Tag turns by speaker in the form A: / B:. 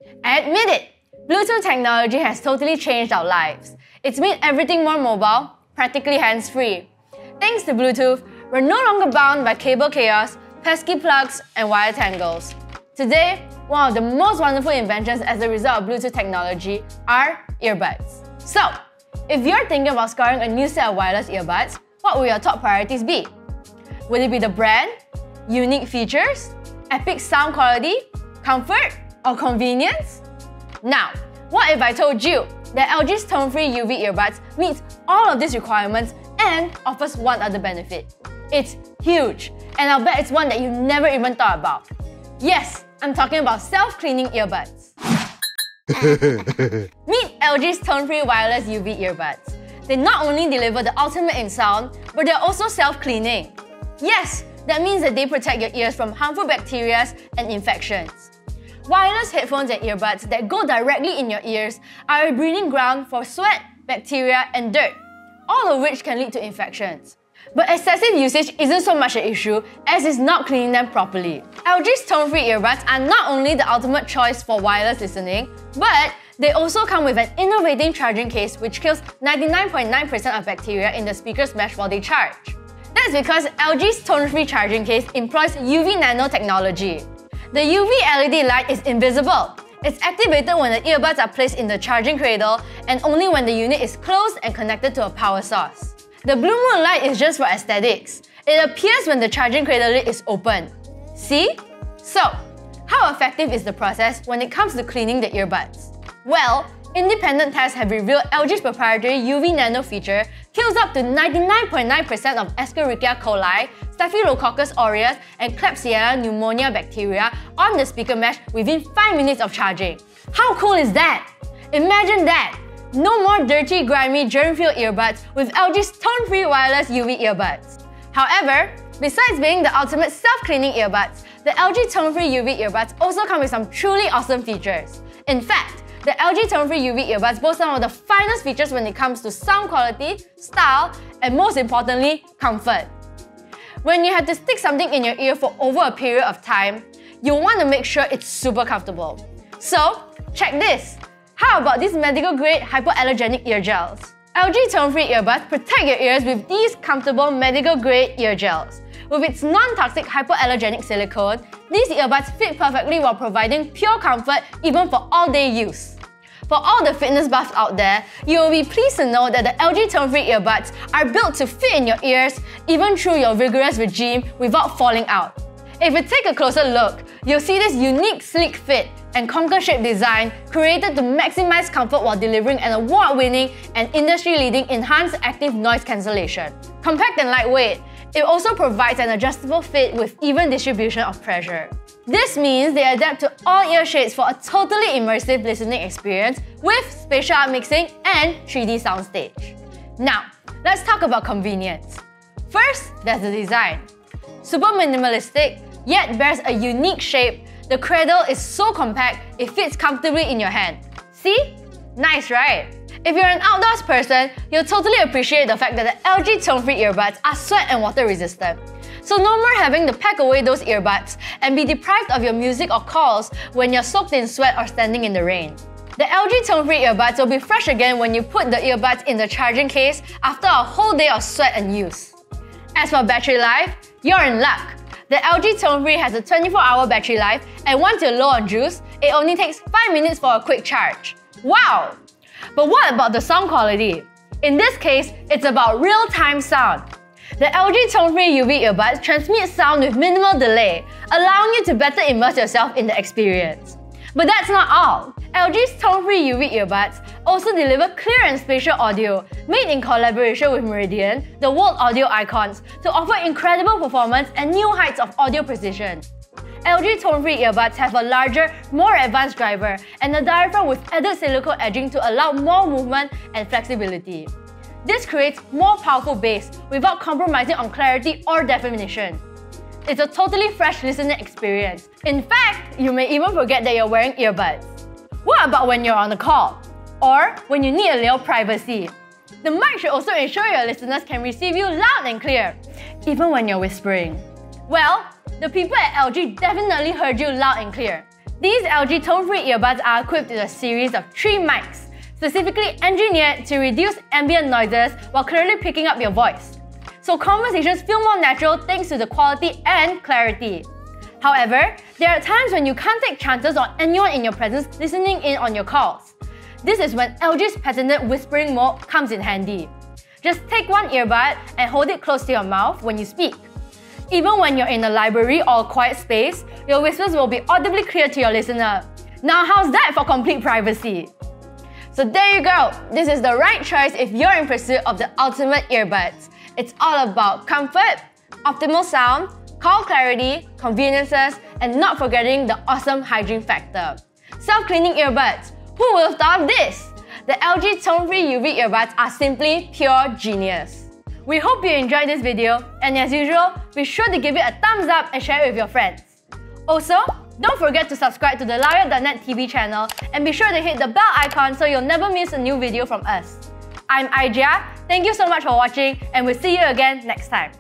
A: Admit it! Bluetooth technology has totally changed our lives. It's made everything more mobile, practically hands-free. Thanks to Bluetooth, we're no longer bound by cable chaos, pesky plugs, and wire tangles. Today, one of the most wonderful inventions as a result of Bluetooth technology are earbuds. So, if you're thinking about scoring a new set of wireless earbuds, what will your top priorities be? Will it be the brand, unique features, epic sound quality, comfort, or convenience? Now, what if I told you that LG's tone-free UV earbuds meets all of these requirements and offers one other benefit? It's huge, and I'll bet it's one that you never even thought about. Yes, I'm talking about self-cleaning earbuds. Meet LG's tone-free wireless UV earbuds. They not only deliver the ultimate in sound, but they're also self-cleaning. Yes, that means that they protect your ears from harmful bacteria and infections. Wireless headphones and earbuds that go directly in your ears are a breeding ground for sweat, bacteria, and dirt, all of which can lead to infections. But excessive usage isn't so much an issue as it's not cleaning them properly. LG's tone-free earbuds are not only the ultimate choice for wireless listening, but they also come with an innovating charging case which kills 99.9% of bacteria in the speaker's mesh while they charge. That's because LG's tone-free charging case employs UVnano technology. The UV LED light is invisible. It's activated when the earbuds are placed in the charging cradle and only when the unit is closed and connected to a power source. The blue moon light is just for aesthetics. It appears when the charging cradle lid is open. See? So, how effective is the process when it comes to cleaning the earbuds? Well, independent tests have revealed LG's proprietary UVnano feature kills up to 99.9% of Escherichia coli, Staphylococcus aureus, and Klebsiella pneumonia bacteria on the speaker mesh within 5 minutes of charging. How cool is that? Imagine that! No more dirty, grimy, germ-filled earbuds with LG's tone-free wireless UV earbuds. However, besides being the ultimate self-cleaning earbuds, the LG tone-free UV earbuds also come with some truly awesome features. In fact, the LG tone-free UV earbuds boast some of the finest features when it comes to sound quality, style, and most importantly, comfort. When you have to stick something in your ear for over a period of time, you'll want to make sure it's super comfortable. So, check this! How about these medical-grade hypoallergenic ear gels? LG tone-free earbuds protect your ears with these comfortable medical-grade ear gels. With its non-toxic hypoallergenic silicone, these earbuds fit perfectly while providing pure comfort even for all-day use. For all the fitness buffs out there, you will be pleased to know that the LG tone-free earbuds are built to fit in your ears even through your rigorous regime without falling out. If you take a closer look, you'll see this unique sleek fit and conker-shaped design created to maximize comfort while delivering an award-winning and industry-leading enhanced active noise cancellation. Compact and lightweight, it also provides an adjustable fit with even distribution of pressure. This means they adapt to all ear shapes for a totally immersive listening experience with spatial art mixing and 3D soundstage. Now, let's talk about convenience. First, there's the design. Super minimalistic, yet bears a unique shape, the cradle is so compact, it fits comfortably in your hand. See? Nice, right? If you're an outdoors person, you'll totally appreciate the fact that the LG tone-free earbuds are sweat and water resistant. So no more having to pack away those earbuds and be deprived of your music or calls when you're soaked in sweat or standing in the rain. The LG tone-free earbuds will be fresh again when you put the earbuds in the charging case after a whole day of sweat and use. As for battery life, you're in luck. The LG tone-free has a 24-hour battery life, and once you're low on juice, it only takes 5 minutes for a quick charge. Wow! But what about the sound quality? In this case, it's about real-time sound. The LG tone-free UV earbuds transmit sound with minimal delay, allowing you to better immerse yourself in the experience. But that's not all. LG's tone-free UV earbuds also deliver clear and spatial audio, made in collaboration with Meridian, the world audio icons, to offer incredible performance and new heights of audio precision. LG tone-free earbuds have a larger, more advanced driver and a diaphragm with added silicone edging to allow more movement and flexibility. This creates more powerful bass without compromising on clarity or definition. It's a totally fresh listening experience. In fact, you may even forget that you're wearing earbuds. What about when you're on a call? Or when you need a little privacy? The mic should also ensure your listeners can receive you loud and clear, even when you're whispering. Well, the people at LG definitely heard you loud and clear. These LG tone-free earbuds are equipped with a series of 3 mics, specifically engineered to reduce ambient noises while clearly picking up your voice. So conversations feel more natural thanks to the quality and clarity. However, there are times when you can't take chances on anyone in your presence listening in on your calls. This is when LG's patented whispering mode comes in handy. Just take one earbud and hold it close to your mouth when you speak. Even when you're in a library or a quiet space, your whispers will be audibly clear to your listener. Now how's that for complete privacy? So there you go! This is the right choice if you're in pursuit of the ultimate earbuds. It's all about comfort, optimal sound, call clarity, conveniences, and not forgetting the awesome hygiene factor. Self-cleaning earbuds. Who would have thought of this? The LG tone-free UV earbuds are simply pure genius. We hope you enjoyed this video, and as usual, be sure to give it a thumbs up and share it with your friends. Also, don't forget to subscribe to the Lowyat.net TV channel and be sure to hit the bell icon so you'll never miss a new video from us. I'm Aijia, thank you so much for watching, and we'll see you again next time.